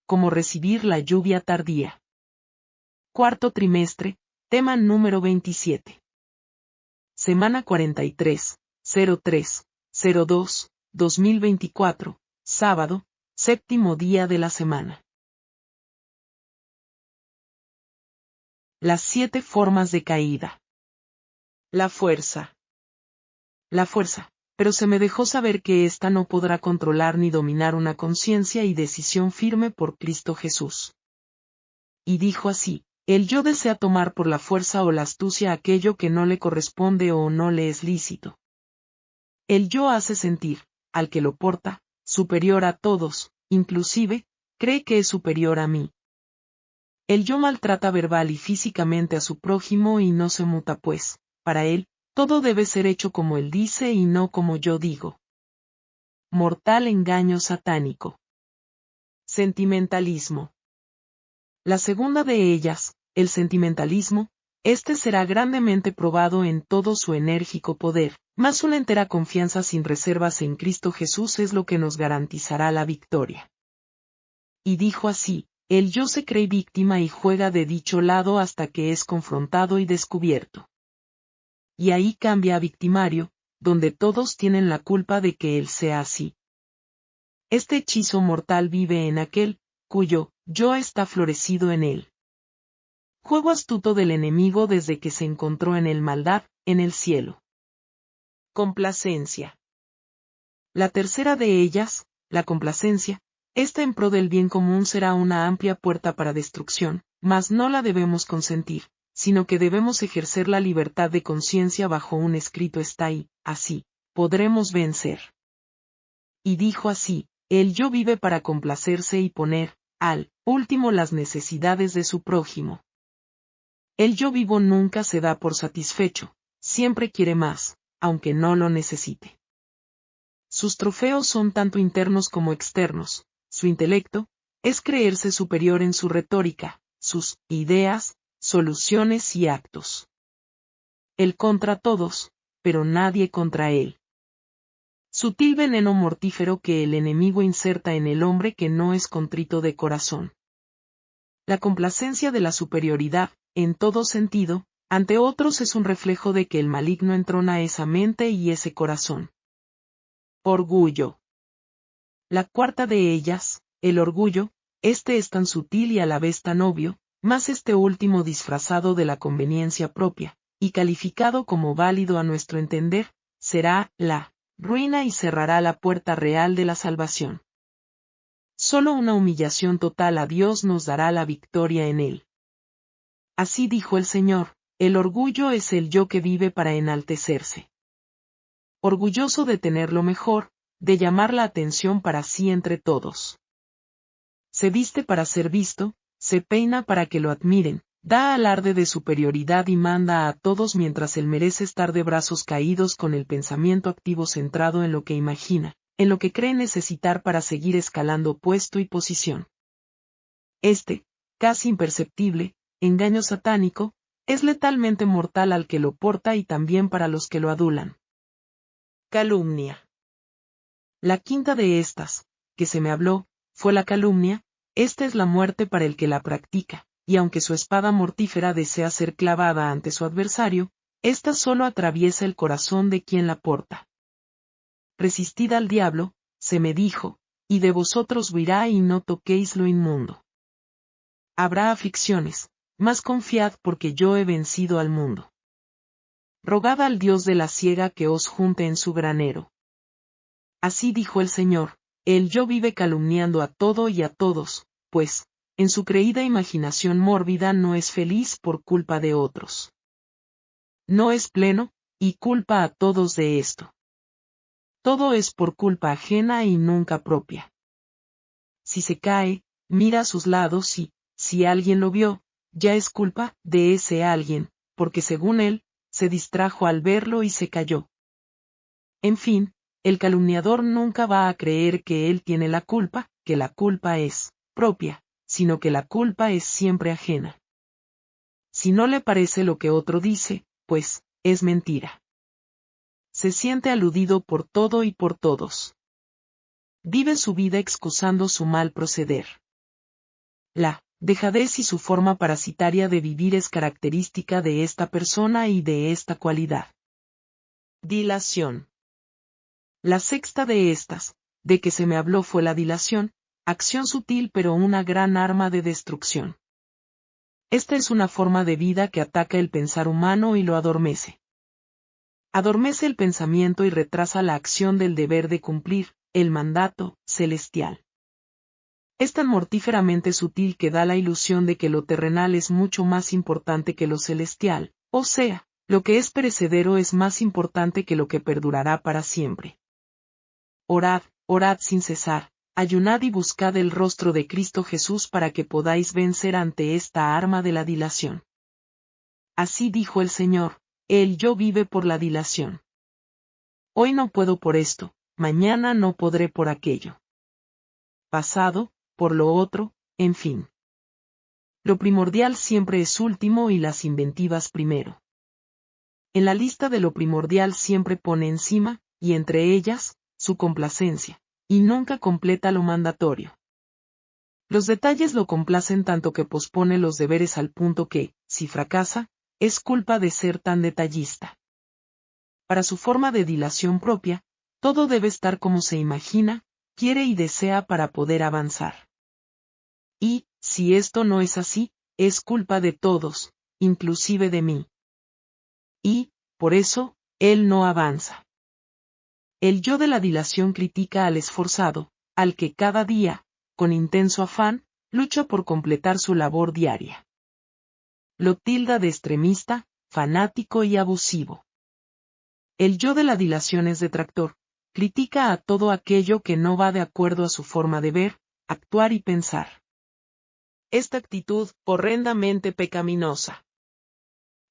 como recibir la lluvia tardía. Cuarto trimestre, tema número 27. Semana 43, 03, 2024, sábado, séptimo día de la semana. Las 7 formas de caída. La fuerza. La fuerza, pero se me dejó saber que ésta no podrá controlar ni dominar una conciencia y decisión firme por Cristo Jesús. Y dijo así: el yo desea tomar por la fuerza o la astucia aquello que no le corresponde o no le es lícito. El yo hace sentir, al que lo porta, superior a todos, inclusive, cree que es superior a mí. El yo maltrata verbal y físicamente a su prójimo y no se muta pues, para él, todo debe ser hecho como él dice y no como yo digo. Mortal engaño satánico. Sentimentalismo. La segunda de ellas, el sentimentalismo, este será grandemente probado en todo su enérgico poder, mas una entera confianza sin reservas en Cristo Jesús es lo que nos garantizará la victoria. Y dijo así: el yo se cree víctima y juega de dicho lado hasta que es confrontado y descubierto. Y ahí cambia a victimario, donde todos tienen la culpa de que él sea así. Este hechizo mortal vive en aquel, cuyo yo está florecido en él. Juego astuto del enemigo desde que se encontró en el maldad, en el cielo. Complacencia. La tercera de ellas, la complacencia, esta en pro del bien común será una amplia puerta para destrucción, mas no la debemos consentir, sino que debemos ejercer la libertad de conciencia bajo un escrito está y, así, podremos vencer. Y dijo así: el yo vive para complacerse y poner, al último, las necesidades de su prójimo. El yo vivo nunca se da por satisfecho, siempre quiere más, aunque no lo necesite. Sus trofeos son tanto internos como externos. Su intelecto es creerse superior en su retórica, sus ideas, soluciones y actos. Él contra todos, pero nadie contra él. Sutil veneno mortífero que el enemigo inserta en el hombre que no es contrito de corazón. La complacencia de la superioridad, en todo sentido, ante otros es un reflejo de que el maligno entrona esa mente y ese corazón. Orgullo. La cuarta de ellas, el orgullo, este es tan sutil y a la vez tan obvio, mas este último disfrazado de la conveniencia propia, y calificado como válido a nuestro entender, será la ruina y cerrará la puerta real de la salvación. Solo una humillación total a Dios nos dará la victoria en él. Así dijo el Señor: el orgullo es el yo que vive para enaltecerse. Orgulloso de tener lo mejor, de llamar la atención para sí entre todos. Se viste para ser visto, se peina para que lo admiren, da alarde de superioridad y manda a todos mientras él merece estar de brazos caídos con el pensamiento activo centrado en lo que imagina, en lo que cree necesitar para seguir escalando puesto y posición. Este, casi imperceptible, engaño satánico, es letalmente mortal al que lo porta y también para los que lo adulan. Calumnia. La quinta de estas, que se me habló, fue la calumnia. Esta es la muerte para el que la practica, y aunque su espada mortífera desea ser clavada ante su adversario, ésta solo atraviesa el corazón de quien la porta. Resistid al diablo, se me dijo, y de vosotros huirá y no toquéis lo inmundo. Habrá aflicciones, mas confiad porque yo he vencido al mundo. Rogad al Dios de la siega que os junte en su granero. Así dijo el Señor: el yo vive calumniando a todo y a todos, pues, en su creída imaginación mórbida no es feliz por culpa de otros. No es pleno, y culpa a todos de esto. Todo es por culpa ajena y nunca propia. Si se cae, mira a sus lados y, si alguien lo vio, ya es culpa de ese alguien, porque según él, se distrajo al verlo y se cayó. En fin, el calumniador nunca va a creer que él tiene la culpa, que la culpa es propia, sino que la culpa es siempre ajena. Si no le parece lo que otro dice, pues, es mentira. Se siente aludido por todo y por todos. Vive su vida excusando su mal proceder. La dejadez y su forma parasitaria de vivir es característica de esta persona y de esta cualidad. Dilación. La sexta de estas, de que se me habló fue la dilación, acción sutil pero una gran arma de destrucción. Esta es una forma de vida que ataca el pensar humano y lo adormece. Adormece el pensamiento y retrasa la acción del deber de cumplir, el mandato celestial. Es tan mortíferamente sutil que da la ilusión de que lo terrenal es mucho más importante que lo celestial, o sea, lo que es perecedero es más importante que lo que perdurará para siempre. Orad, orad sin cesar, ayunad y buscad el rostro de Cristo Jesús para que podáis vencer ante esta arma de la dilación. Así dijo el Señor, el yo vive por la dilación. Hoy no puedo por esto, mañana no podré por aquello. Pasado, por lo otro, en fin. Lo primordial siempre es último y las inventivas primero. En la lista de lo primordial siempre pone encima, y entre ellas, su complacencia, y nunca completa lo mandatorio. Los detalles lo complacen tanto que pospone los deberes al punto que, si fracasa, es culpa de ser tan detallista. Para su forma de dilación propia, todo debe estar como se imagina, quiere y desea para poder avanzar. Y, si esto no es así, es culpa de todos, inclusive de mí. Y, por eso, él no avanza. El yo de la dilación critica al esforzado, al que cada día, con intenso afán, lucha por completar su labor diaria. Lo tilda de extremista, fanático y abusivo. El yo de la dilación es detractor, critica a todo aquello que no va de acuerdo a su forma de ver, actuar y pensar. Esta actitud, horrendamente pecaminosa,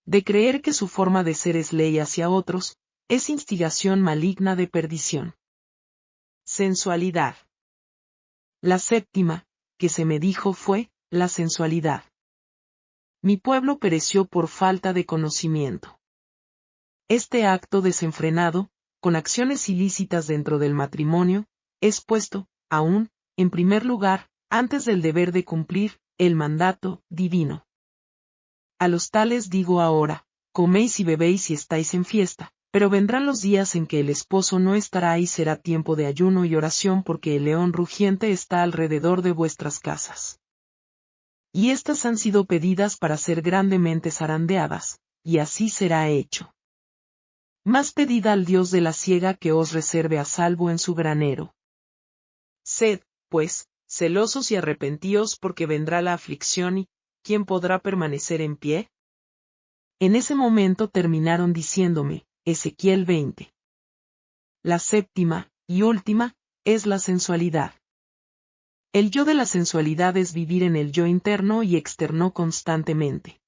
de creer que su forma de ser es ley hacia otros, es instigación maligna de perdición. Sensualidad. La séptima, que se me dijo fue, la sensualidad. Mi pueblo pereció por falta de conocimiento. Este acto desenfrenado, con acciones ilícitas dentro del matrimonio, es puesto, aún, en primer lugar, antes del deber de cumplir, el mandato divino. A los tales digo ahora, coméis y bebéis y estáis en fiesta, pero vendrán los días en que el esposo no estará y será tiempo de ayuno y oración porque el león rugiente está alrededor de vuestras casas. Y estas han sido pedidas para ser grandemente zarandeadas, y así será hecho. Más pedid al Dios de la siega que os reserve a salvo en su granero. Sed, pues, celosos y arrepentíos porque vendrá la aflicción y, ¿quién podrá permanecer en pie? En ese momento terminaron diciéndome, Ezequiel 20. La séptima, y última, es la sensualidad. El yo de la sensualidad es vivir en el yo interno y externo constantemente.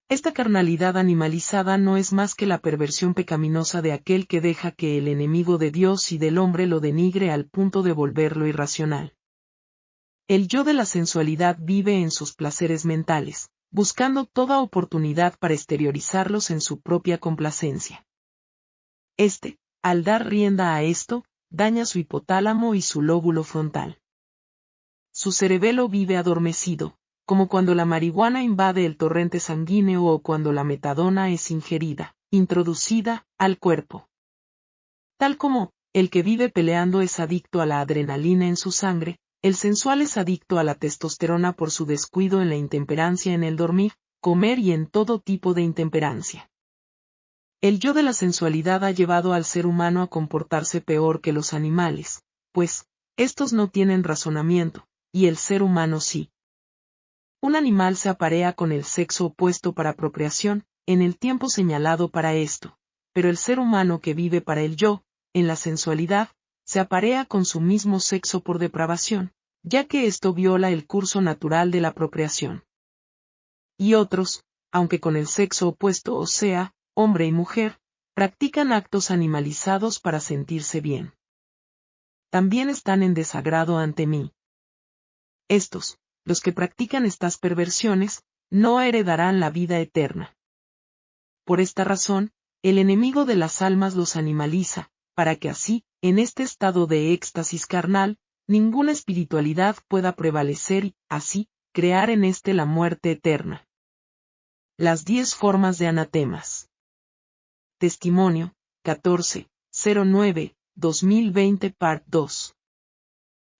Esta carnalidad animalizada no es más que la perversión pecaminosa de aquel que deja que el enemigo de Dios y del hombre lo denigre al punto de volverlo irracional. El yo de la sensualidad vive en sus placeres mentales, buscando toda oportunidad para exteriorizarlos en su propia complacencia. Al dar rienda a esto, daña su hipotálamo y su lóbulo frontal. Su cerebelo vive adormecido, como cuando la marihuana invade el torrente sanguíneo o cuando la metadona es ingerida, introducida, al cuerpo. Tal como, el que vive peleando es adicto a la adrenalina en su sangre, el sensual es adicto a la testosterona por su descuido en la intemperancia en el dormir, comer y en todo tipo de intemperancia. El yo de la sensualidad ha llevado al ser humano a comportarse peor que los animales, pues, estos no tienen razonamiento, y el ser humano sí. Un animal se aparea con el sexo opuesto para procreación, en el tiempo señalado para esto, pero el ser humano que vive para el yo, en la sensualidad, se aparea con su mismo sexo por depravación, ya que esto viola el curso natural de la procreación. Y otros, aunque con el sexo opuesto o sea, hombre y mujer, practican actos animalizados para sentirse bien. También están en desagrado ante mí. Estos, los que practican estas perversiones, no heredarán la vida eterna. Por esta razón, el enemigo de las almas los animaliza, para que así, en este estado de éxtasis carnal, ninguna espiritualidad pueda prevalecer y, así, crear en éste la muerte eterna. Las 10 formas de anatemas. Testimonio, 14/09/2020 Part 2.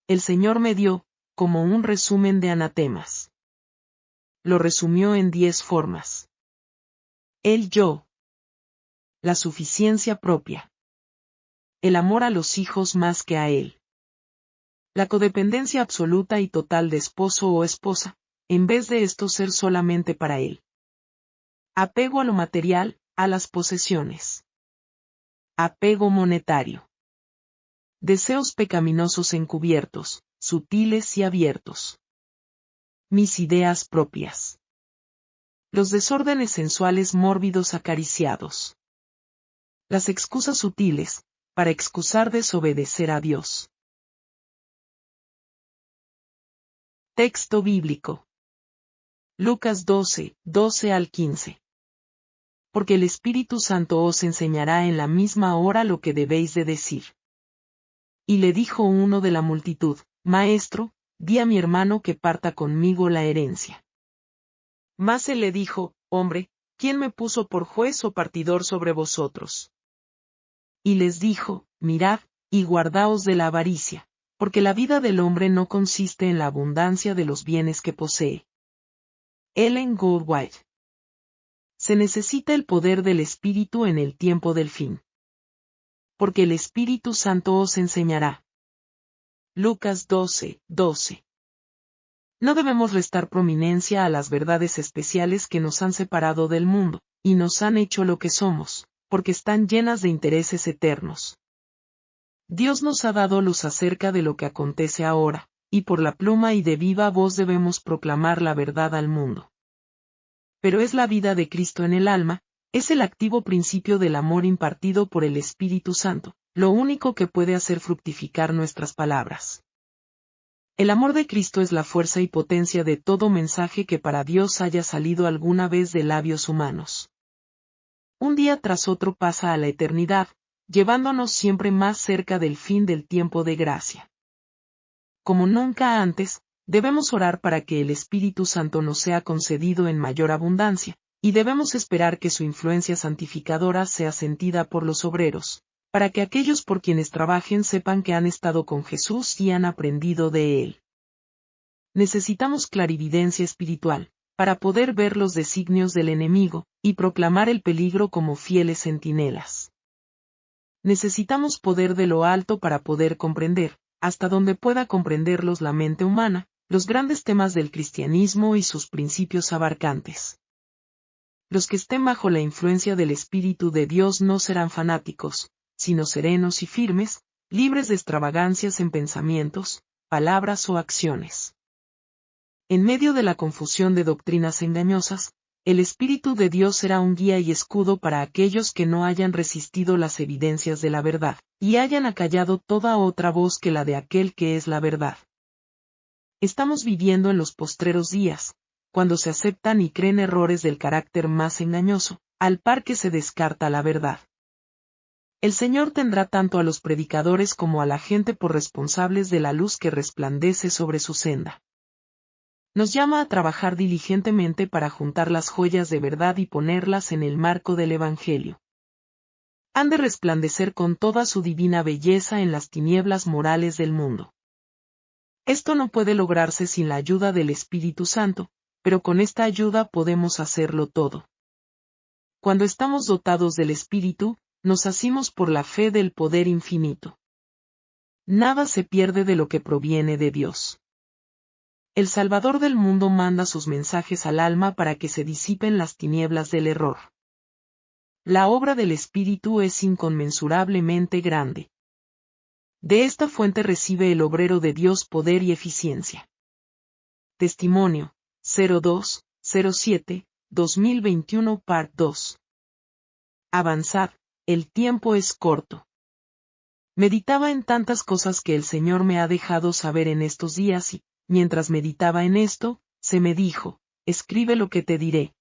El Señor me dio, como un resumen de anatemas. Lo resumió en 10 formas. El yo. La suficiencia propia. El amor a los hijos más que a él. La codependencia absoluta y total de esposo o esposa, en vez de esto ser solamente para él. Apego a lo material, a las posesiones. Apego monetario. Deseos pecaminosos encubiertos, sutiles y abiertos. Mis ideas propias. Los desórdenes sensuales mórbidos acariciados. Las excusas sutiles, para excusar desobedecer a Dios. Texto bíblico. Lucas 12:12-15. Porque el Espíritu Santo os enseñará en la misma hora lo que debéis de decir. Y le dijo uno de la multitud, Maestro, di a mi hermano que parta conmigo la herencia. Mas él le dijo, Hombre, ¿quién me puso por juez o partidor sobre vosotros? Y les dijo, Mirad, y guardaos de la avaricia, porque la vida del hombre no consiste en la abundancia de los bienes que posee. Ellen Goldwhite. Se necesita el poder del Espíritu en el tiempo del fin. Porque el Espíritu Santo os enseñará. Lucas 12:12. No debemos restar prominencia a las verdades especiales que nos han separado del mundo, y nos han hecho lo que somos, porque están llenas de intereses eternos. Dios nos ha dado luz acerca de lo que acontece ahora, y por la pluma y de viva voz debemos proclamar la verdad al mundo. Pero es la vida de Cristo en el alma, es el activo principio del amor impartido por el Espíritu Santo, lo único que puede hacer fructificar nuestras palabras. El amor de Cristo es la fuerza y potencia de todo mensaje que para Dios haya salido alguna vez de labios humanos. Un día tras otro pasa a la eternidad, llevándonos siempre más cerca del fin del tiempo de gracia. Como nunca antes, debemos orar para que el Espíritu Santo nos sea concedido en mayor abundancia, y debemos esperar que su influencia santificadora sea sentida por los obreros, para que aquellos por quienes trabajen sepan que han estado con Jesús y han aprendido de él. Necesitamos clarividencia espiritual, para poder ver los designios del enemigo, y proclamar el peligro como fieles centinelas. Necesitamos poder de lo alto para poder comprender, hasta donde pueda comprenderlos la mente humana, los grandes temas del cristianismo y sus principios abarcantes. Los que estén bajo la influencia del Espíritu de Dios no serán fanáticos, sino serenos y firmes, libres de extravagancias en pensamientos, palabras o acciones. En medio de la confusión de doctrinas engañosas, el Espíritu de Dios será un guía y escudo para aquellos que no hayan resistido las evidencias de la verdad, y hayan acallado toda otra voz que la de aquel que es la verdad. Estamos viviendo en los postreros días, cuando se aceptan y creen errores del carácter más engañoso, al par que se descarta la verdad. El Señor tendrá tanto a los predicadores como a la gente por responsables de la luz que resplandece sobre su senda. Nos llama a trabajar diligentemente para juntar las joyas de verdad y ponerlas en el marco del Evangelio. Han de resplandecer con toda su divina belleza en las tinieblas morales del mundo. Esto no puede lograrse sin la ayuda del Espíritu Santo, pero con esta ayuda podemos hacerlo todo. Cuando estamos dotados del Espíritu, nos asimos por la fe del poder infinito. Nada se pierde de lo que proviene de Dios. El Salvador del mundo manda sus mensajes al alma para que se disipen las tinieblas del error. La obra del Espíritu es inconmensurablemente grande. De esta fuente recibe el obrero de Dios poder y eficiencia. Testimonio, 02-07-2021 Part 2. Avanzad, el tiempo es corto. Meditaba en tantas cosas que el Señor me ha dejado saber en estos días y, mientras meditaba en esto, se me dijo, escribe lo que te diré.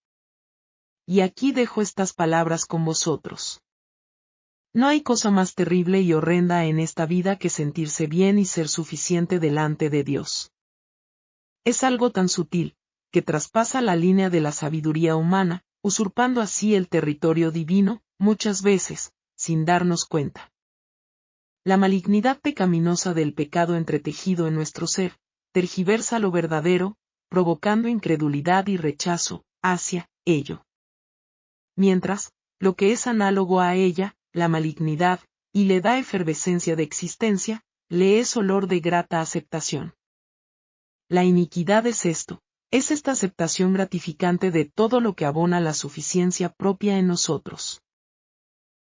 Y aquí dejo estas palabras con vosotros. No hay cosa más terrible y horrenda en esta vida que sentirse bien y ser suficiente delante de Dios. Es algo tan sutil, que traspasa la línea de la sabiduría humana, usurpando así el territorio divino, muchas veces, sin darnos cuenta. La malignidad pecaminosa del pecado entretejido en nuestro ser, tergiversa lo verdadero, provocando incredulidad y rechazo hacia ello. Mientras, lo que es análogo a ella, la malignidad, y le da efervescencia de existencia, le es olor de grata aceptación. La iniquidad es esto, es esta aceptación gratificante de todo lo que abona la suficiencia propia en nosotros.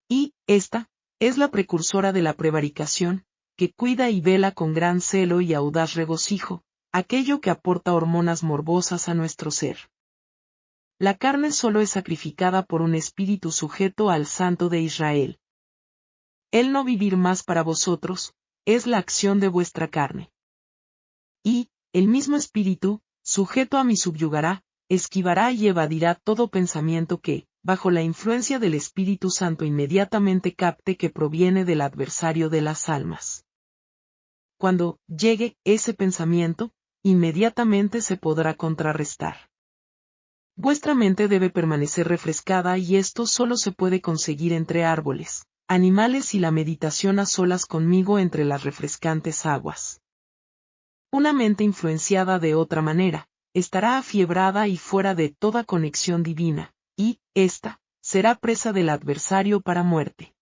Y, esta, es la precursora de la prevaricación, que cuida y vela con gran celo y audaz regocijo, aquello que aporta hormonas morbosas a nuestro ser. La carne solo es sacrificada por un espíritu sujeto al Santo de Israel. El no vivir más para vosotros, es la acción de vuestra carne. Y, el mismo espíritu, sujeto a mí subyugará, esquivará y evadirá todo pensamiento que, bajo la influencia del Espíritu Santo inmediatamente capte que proviene del adversario de las almas. Cuando llegue ese pensamiento, inmediatamente se podrá contrarrestar. Vuestra mente debe permanecer refrescada y esto solo se puede conseguir entre árboles, animales y la meditación a solas conmigo entre las refrescantes aguas. Una mente influenciada de otra manera, estará afiebrada y fuera de toda conexión divina, y, ésta, será presa del adversario para muerte.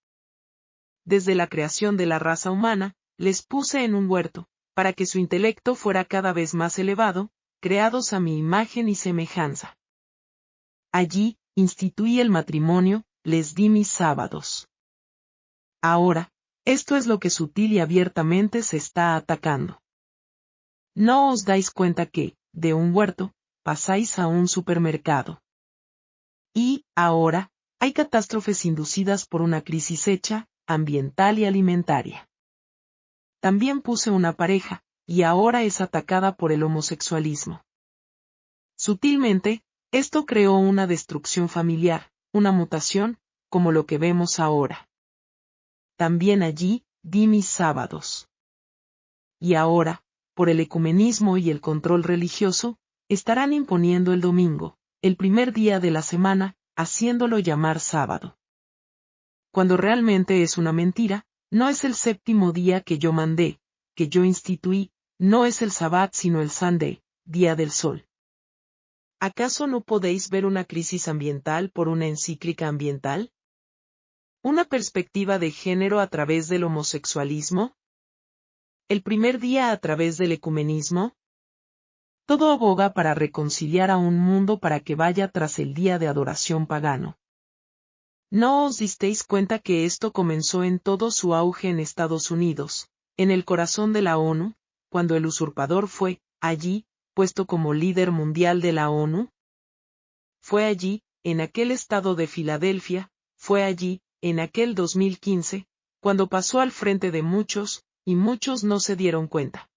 Desde la creación de la raza humana, les puse en un huerto, para que su intelecto fuera cada vez más elevado, creados a mi imagen y semejanza. Allí, instituí el matrimonio, les di mis sábados. Ahora, esto es lo que sutil y abiertamente se está atacando. ¿No os dais cuenta que, de un huerto, pasáis a un supermercado? Y, ahora, hay catástrofes inducidas por una crisis hecha, ambiental y alimentaria. También puse una pareja, y ahora es atacada por el homosexualismo. Sutilmente, esto creó una destrucción familiar, una mutación, como lo que vemos ahora. También allí, di mis sábados. Y ahora, por el ecumenismo y el control religioso, estarán imponiendo el domingo, el primer día de la semana, haciéndolo llamar sábado. Cuando realmente es una mentira, no es el séptimo día que yo mandé, que yo instituí, no es el sabbat sino el Sunday, día del sol. ¿Acaso no podéis ver una crisis ambiental por una encíclica ambiental? ¿Una perspectiva de género a través del homosexualismo? ¿El primer día a través del ecumenismo? Todo aboga para reconciliar a un mundo para que vaya tras el día de adoración pagano. ¿No os disteis cuenta que esto comenzó en todo su auge en Estados Unidos, en el corazón de la ONU, cuando el usurpador fue, allí, puesto como líder mundial de la ONU? Fue allí, en aquel estado de Filadelfia, fue allí, en aquel 2015, cuando pasó al frente de muchos, y muchos no se dieron cuenta.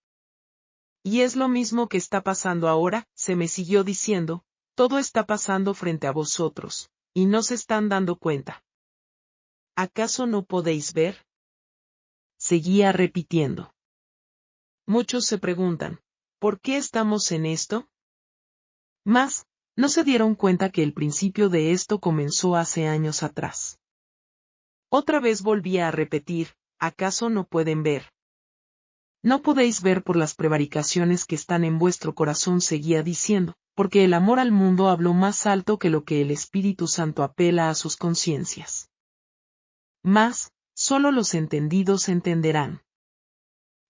Y es lo mismo que está pasando ahora, se me siguió diciendo, todo está pasando frente a vosotros, y no se están dando cuenta. ¿Acaso no podéis ver? Seguía repitiendo. Muchos se preguntan, ¿por qué estamos en esto? Mas, no se dieron cuenta que el principio de esto comenzó hace años atrás. Otra vez volvía a repetir, ¿acaso no pueden ver? No podéis ver por las prevaricaciones que están en vuestro corazón, seguía diciendo, porque el amor al mundo habló más alto que lo que el Espíritu Santo apela a sus conciencias. Mas, solo los entendidos entenderán.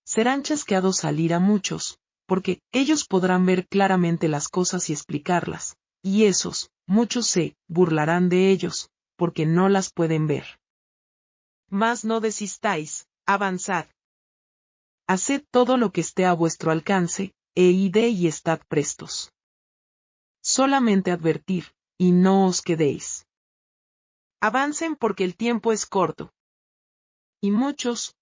Serán chasqueados al ir a muchos, porque ellos podrán ver claramente las cosas y explicarlas, y esos, muchos se burlarán de ellos, porque no las pueden ver. Mas no desistáis, avanzad. Haced todo lo que esté a vuestro alcance, e id y estad prestos. Solamente advertir, y no os quedéis. Avancen porque el tiempo es corto. Y muchos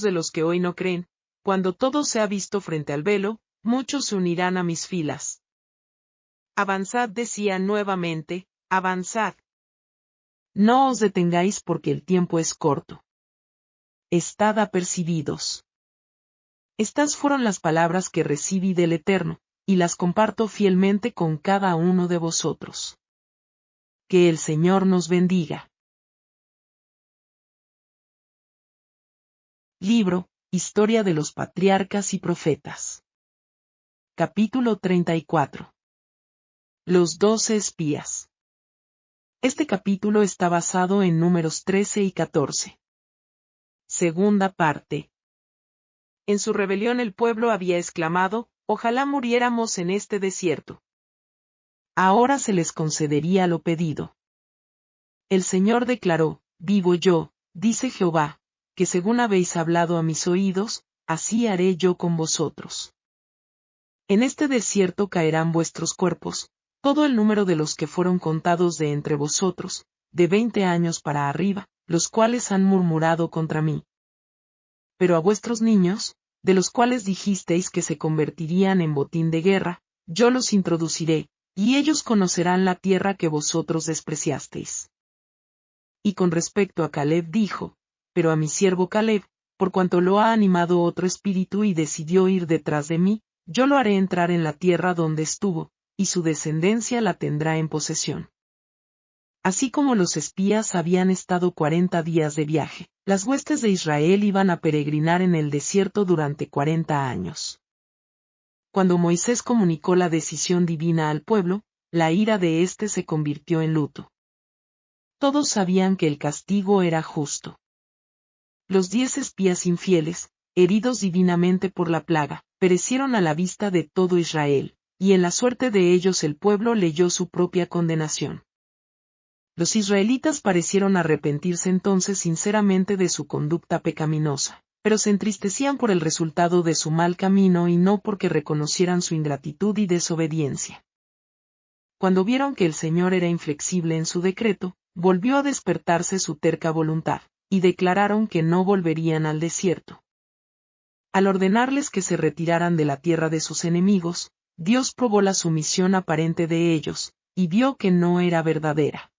de los que hoy no creen, cuando todo se ha visto frente al velo, muchos se unirán a mis filas. Avanzad, decía nuevamente, avanzad. No os detengáis porque el tiempo es corto. Estad apercibidos. Estas fueron las palabras que recibí del Eterno, y las comparto fielmente con cada uno de vosotros. Que el Señor nos bendiga. Libro, Historia de los Patriarcas y Profetas. Capítulo 34. Los 12 espías. Este capítulo está basado en Números 13 y 14. Segunda parte. En su rebelión el pueblo había exclamado, ojalá muriéramos en este desierto. Ahora se les concedería lo pedido. El Señor declaró, vivo yo, dice Jehová, que según habéis hablado a mis oídos, así haré yo con vosotros. En este desierto caerán vuestros cuerpos, todo el número de los que fueron contados de entre vosotros, de 20 años para arriba, los cuales han murmurado contra mí. Pero a vuestros niños, de los cuales dijisteis que se convertirían en botín de guerra, yo los introduciré, y ellos conocerán la tierra que vosotros despreciasteis. Y con respecto a Caleb dijo, pero a mi siervo Caleb, por cuanto lo ha animado otro espíritu y decidió ir detrás de mí, yo lo haré entrar en la tierra donde estuvo, y su descendencia la tendrá en posesión. Así como los espías habían estado 40 días de viaje, las huestes de Israel iban a peregrinar en el desierto durante 40 años. Cuando Moisés comunicó la decisión divina al pueblo, la ira de éste se convirtió en luto. Todos sabían que el castigo era justo. Los 10 espías infieles, heridos divinamente por la plaga, perecieron a la vista de todo Israel, y en la suerte de ellos el pueblo leyó su propia condenación. Los israelitas parecieron arrepentirse entonces sinceramente de su conducta pecaminosa, pero se entristecían por el resultado de su mal camino y no porque reconocieran su ingratitud y desobediencia. Cuando vieron que el Señor era inflexible en su decreto, volvió a despertarse su terca voluntad, y declararon que no volverían al desierto. Al ordenarles que se retiraran de la tierra de sus enemigos, Dios probó la sumisión aparente de ellos, y vio que no era verdadera.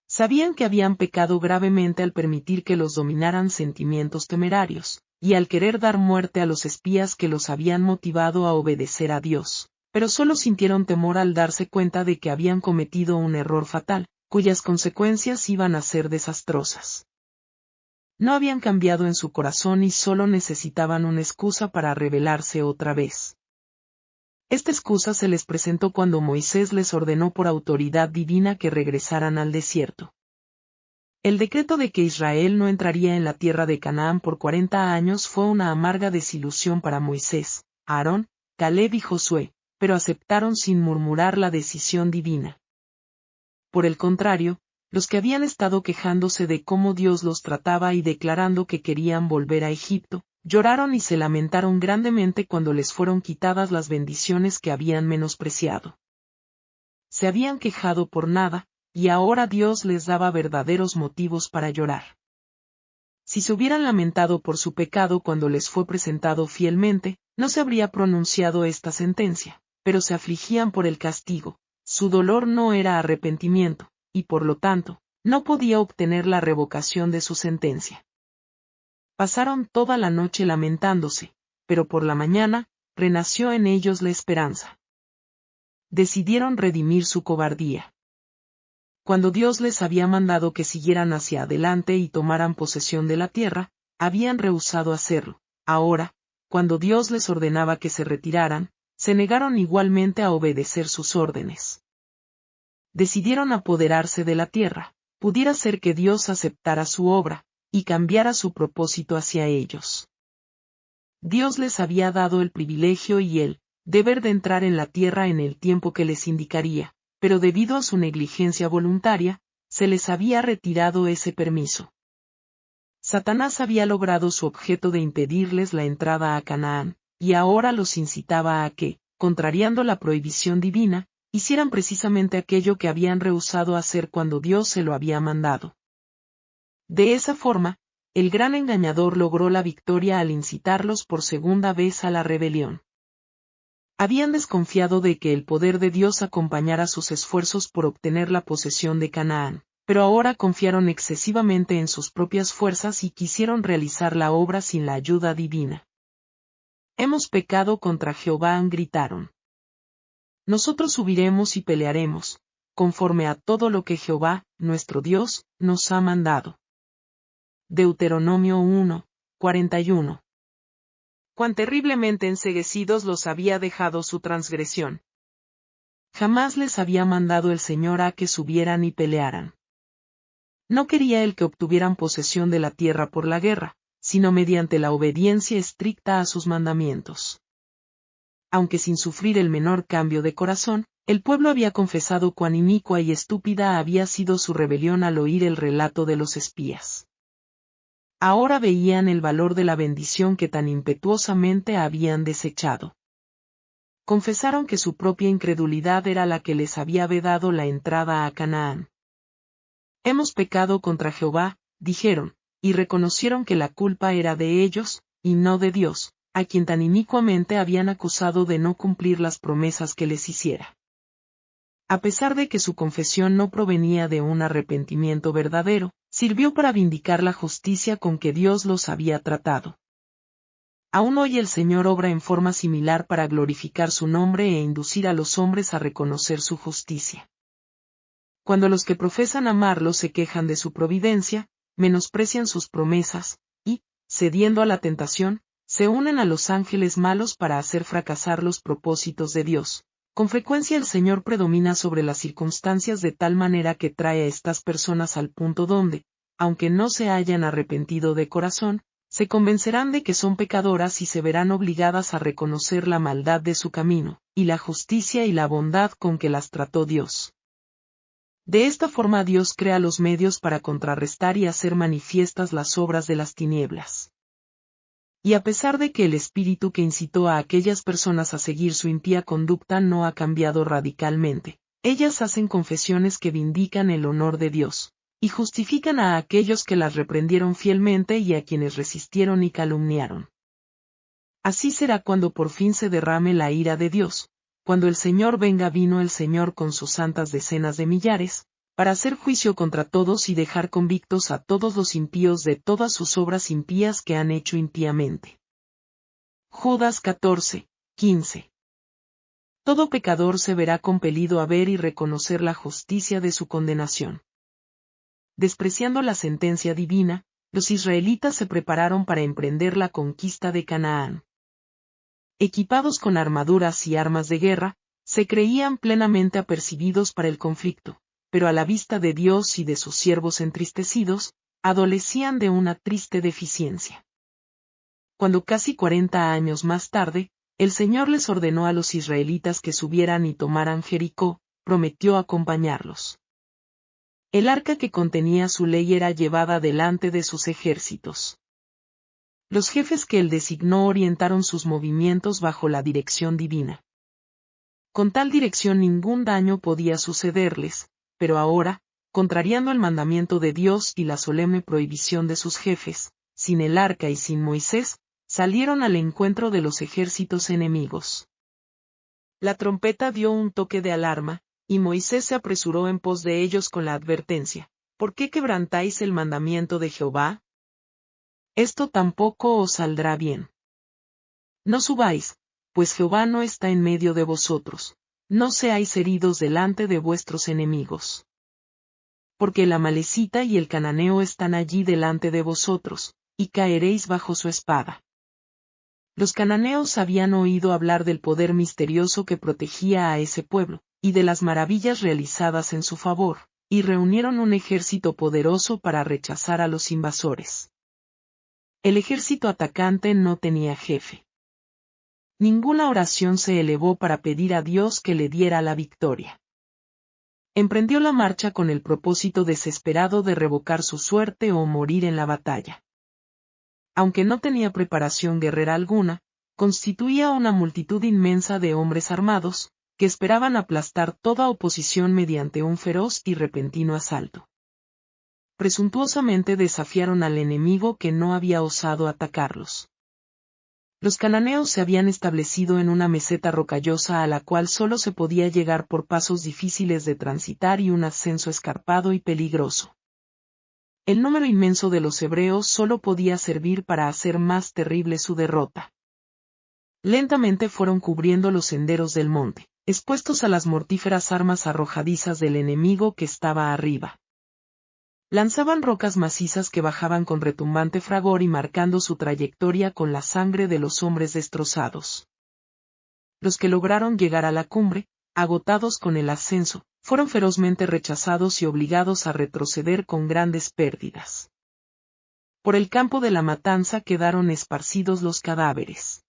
Sabían que habían pecado gravemente al permitir que los dominaran sentimientos temerarios, y al querer dar muerte a los espías que los habían motivado a obedecer a Dios, pero solo sintieron temor al darse cuenta de que habían cometido un error fatal, cuyas consecuencias iban a ser desastrosas. No habían cambiado en su corazón y solo necesitaban una excusa para rebelarse otra vez. Esta excusa se les presentó cuando Moisés les ordenó por autoridad divina que regresaran al desierto. El decreto de que Israel no entraría en la tierra de Canaán por 40 años fue una amarga desilusión para Moisés, Aarón, Caleb y Josué, pero aceptaron sin murmurar la decisión divina. Por el contrario, los que habían estado quejándose de cómo Dios los trataba y declarando que querían volver a Egipto, lloraron y se lamentaron grandemente cuando les fueron quitadas las bendiciones que habían menospreciado. Se habían quejado por nada, y ahora Dios les daba verdaderos motivos para llorar. Si se hubieran lamentado por su pecado cuando les fue presentado fielmente, no se habría pronunciado esta sentencia, pero se afligían por el castigo, su dolor no era arrepentimiento, y por lo tanto, no podía obtener la revocación de su sentencia. Pasaron toda la noche lamentándose, pero por la mañana, renació en ellos la esperanza. Decidieron redimir su cobardía. Cuando Dios les había mandado que siguieran hacia adelante y tomaran posesión de la tierra, habían rehusado hacerlo. Ahora, cuando Dios les ordenaba que se retiraran, se negaron igualmente a obedecer sus órdenes. Decidieron apoderarse de la tierra, pudiera ser que Dios aceptara su obra, y cambiara su propósito hacia ellos. Dios les había dado el privilegio y el deber de entrar en la tierra en el tiempo que les indicaría, pero debido a su negligencia voluntaria, se les había retirado ese permiso. Satanás había logrado su objeto de impedirles la entrada a Canaán, y ahora los incitaba a que, contrariando la prohibición divina, hicieran precisamente aquello que habían rehusado hacer cuando Dios se lo había mandado. De esa forma, el gran engañador logró la victoria al incitarlos por segunda vez a la rebelión. Habían desconfiado de que el poder de Dios acompañara sus esfuerzos por obtener la posesión de Canaán, pero ahora confiaron excesivamente en sus propias fuerzas y quisieron realizar la obra sin la ayuda divina. Hemos pecado contra Jehová, gritaron. Nosotros subiremos y pelearemos, conforme a todo lo que Jehová, nuestro Dios, nos ha mandado. Deuteronomio 1, 41. Cuán terriblemente enceguecidos los había dejado su transgresión. Jamás les había mandado el Señor a que subieran y pelearan. No quería Él que obtuvieran posesión de la tierra por la guerra, sino mediante la obediencia estricta a sus mandamientos. Aunque sin sufrir el menor cambio de corazón, el pueblo había confesado cuán inicua y estúpida había sido su rebelión al oír el relato de los espías. Ahora veían el valor de la bendición que tan impetuosamente habían desechado. Confesaron que su propia incredulidad era la que les había vedado la entrada a Canaán. Hemos pecado contra Jehová, dijeron, y reconocieron que la culpa era de ellos, y no de Dios, a quien tan inicuamente habían acusado de no cumplir las promesas que les hiciera. A pesar de que su confesión no provenía de un arrepentimiento verdadero, sirvió para vindicar la justicia con que Dios los había tratado. Aún hoy el Señor obra en forma similar para glorificar su nombre e inducir a los hombres a reconocer su justicia. Cuando los que profesan amarlo se quejan de su providencia, menosprecian sus promesas, y, cediendo a la tentación, se unen a los ángeles malos para hacer fracasar los propósitos de Dios. Con frecuencia el Señor predomina sobre las circunstancias de tal manera que trae a estas personas al punto donde, aunque no se hayan arrepentido de corazón, se convencerán de que son pecadoras y se verán obligadas a reconocer la maldad de su camino, y la justicia y la bondad con que las trató Dios. De esta forma Dios crea los medios para contrarrestar y hacer manifiestas las obras de las tinieblas. Y a pesar de que el espíritu que incitó a aquellas personas a seguir su impía conducta no ha cambiado radicalmente, ellas hacen confesiones que vindican el honor de Dios, y justifican a aquellos que las reprendieron fielmente y a quienes resistieron y calumniaron. Así será cuando por fin se derrame la ira de Dios. Cuando el Señor venga vino el Señor con sus santas decenas de millares, para hacer juicio contra todos y dejar convictos a todos los impíos de todas sus obras impías que han hecho impíamente. Judas 14, 15. Todo pecador se verá compelido a ver y reconocer la justicia de su condenación. Despreciando la sentencia divina, los israelitas se prepararon para emprender la conquista de Canaán. Equipados con armaduras y armas de guerra, se creían plenamente apercibidos para el conflicto, pero a la vista de Dios y de sus siervos entristecidos, adolecían de una triste deficiencia. Cuando casi 40 años más tarde, el Señor les ordenó a los israelitas que subieran y tomaran Jericó, prometió acompañarlos. El arca que contenía su ley era llevada delante de sus ejércitos. Los jefes que él designó orientaron sus movimientos bajo la dirección divina. Con tal dirección ningún daño podía sucederles, pero ahora, contrariando el mandamiento de Dios y la solemne prohibición de sus jefes, sin el arca y sin Moisés, salieron al encuentro de los ejércitos enemigos. La trompeta dio un toque de alarma, y Moisés se apresuró en pos de ellos con la advertencia: ¿por qué quebrantáis el mandamiento de Jehová? Esto tampoco os saldrá bien. No subáis, pues Jehová no está en medio de vosotros, no seáis heridos delante de vuestros enemigos. Porque el amalecita y el cananeo están allí delante de vosotros, y caeréis bajo su espada. Los cananeos habían oído hablar del poder misterioso que protegía a ese pueblo, y de las maravillas realizadas en su favor, y reunieron un ejército poderoso para rechazar a los invasores. El ejército atacante no tenía jefe. Ninguna oración se elevó para pedir a Dios que le diera la victoria. Emprendió la marcha con el propósito desesperado de revocar su suerte o morir en la batalla. Aunque no tenía preparación guerrera alguna, constituía una multitud inmensa de hombres armados, que esperaban aplastar toda oposición mediante un feroz y repentino asalto. Presuntuosamente desafiaron al enemigo que no había osado atacarlos. Los cananeos se habían establecido en una meseta rocallosa a la cual solo se podía llegar por pasos difíciles de transitar y un ascenso escarpado y peligroso. El número inmenso de los hebreos solo podía servir para hacer más terrible su derrota. Lentamente fueron cubriendo los senderos del monte, expuestos a las mortíferas armas arrojadizas del enemigo que estaba arriba. Lanzaban rocas macizas que bajaban con retumbante fragor y marcando su trayectoria con la sangre de los hombres destrozados. Los que lograron llegar a la cumbre, agotados con el ascenso, fueron ferozmente rechazados y obligados a retroceder con grandes pérdidas. Por el campo de la matanza quedaron esparcidos los cadáveres.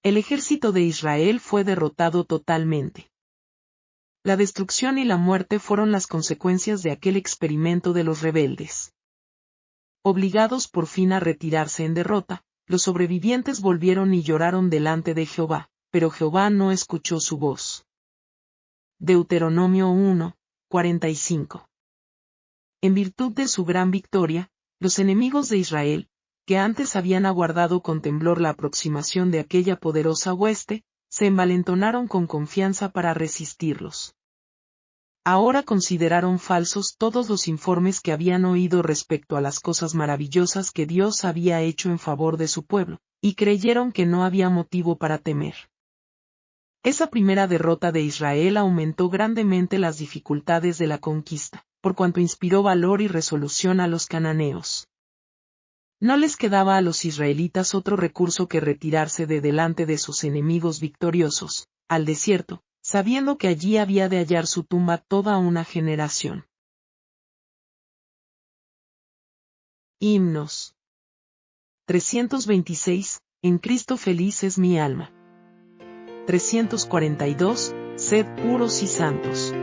El ejército de Israel fue derrotado totalmente. La destrucción y la muerte fueron las consecuencias de aquel experimento de los rebeldes. Obligados por fin a retirarse en derrota, los sobrevivientes volvieron y lloraron delante de Jehová, pero Jehová no escuchó su voz. Deuteronomio 1, 45. En virtud de su gran victoria, los enemigos de Israel, que antes habían aguardado con temblor la aproximación de aquella poderosa hueste, se envalentonaron con confianza para resistirlos. Ahora consideraron falsos todos los informes que habían oído respecto a las cosas maravillosas que Dios había hecho en favor de su pueblo, y creyeron que no había motivo para temer. Esa primera derrota de Israel aumentó grandemente las dificultades de la conquista, por cuanto inspiró valor y resolución a los cananeos. No les quedaba a los israelitas otro recurso que retirarse de delante de sus enemigos victoriosos, al desierto, sabiendo que allí había de hallar su tumba toda una generación. Himnos. 326, en Cristo feliz es mi alma. 342, sed puros y santos.